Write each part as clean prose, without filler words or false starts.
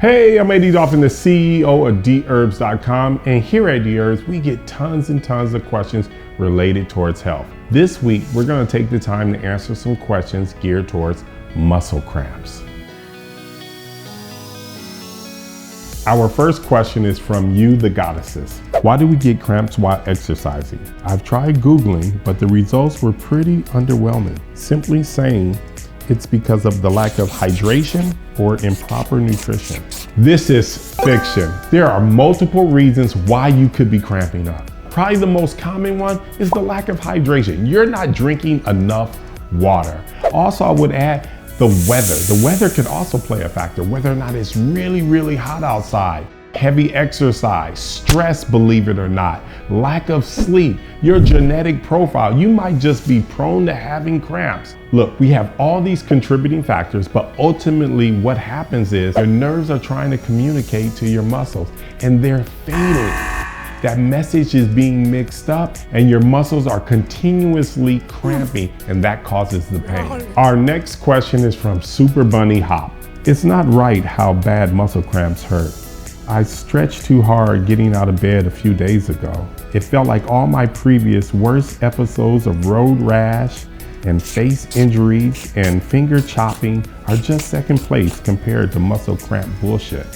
Hey, I'm AD Dolphin, the CEO of Dherbs.com, and here at Dherbs, we get tons and tons of questions related towards health. This week, we're going to take the time to answer some questions geared towards muscle cramps. Our first question is from you, the goddesses. Why do we get cramps while exercising? I've tried Googling, but the results were pretty underwhelming. Simply saying, it's because of the lack of hydration or improper nutrition. This is fiction. There are multiple reasons why you could be cramping up. Probably the most common one is the lack of hydration. You're not drinking enough water. Also, I would add the weather. The weather could also play a factor, whether or not it's really, really hot outside. Heavy exercise, stress, believe it or not, lack of sleep, your genetic profile, you might just be prone to having cramps. Look, we have all these contributing factors, but ultimately what happens is your nerves are trying to communicate to your muscles and they're failing. That message is being mixed up and your muscles are continuously cramping and that causes the pain. Our next question is from Super Bunny Hop. It's not right how bad muscle cramps hurt. I stretched too hard getting out of bed a few days ago. It felt like all my previous worst episodes of road rash and face injuries and finger chopping are just second place compared to muscle cramp bullshit.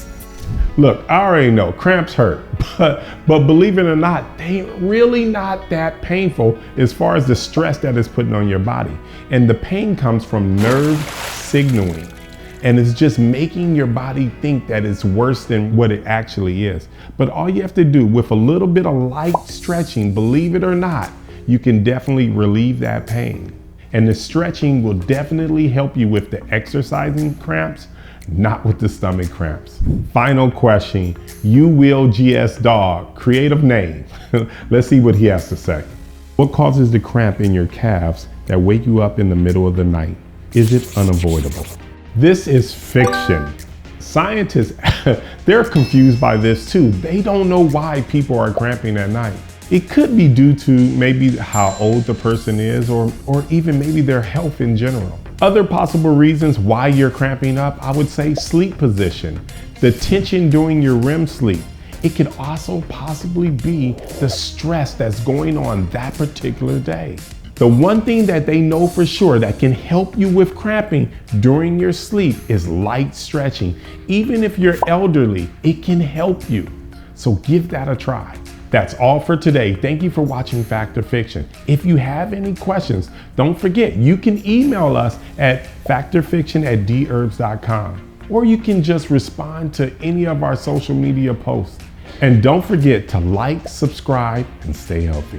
Look, I already know cramps hurt, but believe it or not, they ain't really not that painful as far as the stress that it's putting on your body. And the pain comes from nerve signaling. And it's just making your body think that it's worse than what it actually is. But all you have to do with a little bit of light stretching, believe it or not, you can definitely relieve that pain. And the stretching will definitely help you with the exercising cramps, not with the stomach cramps. Final question, You Will GS Dog, creative name. Let's see what he has to say. What causes the cramp in your calves that wake you up in the middle of the night? Is it unavoidable? This is fiction. Scientists, they're confused by this too. They don't know why people are cramping at night. It could be due to maybe how old the person is or even maybe their health in general. Other possible reasons why you're cramping up, I would say sleep position, the tension during your REM sleep. It could also possibly be the stress that's going on that particular day. The one thing that they know for sure that can help you with cramping during your sleep is light stretching. Even if you're elderly, it can help you. So give that a try. That's all for today. Thank you for watching Fact or Fiction. If you have any questions, don't forget, you can email us at factorfiction@dherbs.com, or you can just respond to any of our social media posts. And don't forget to like, subscribe, and stay healthy.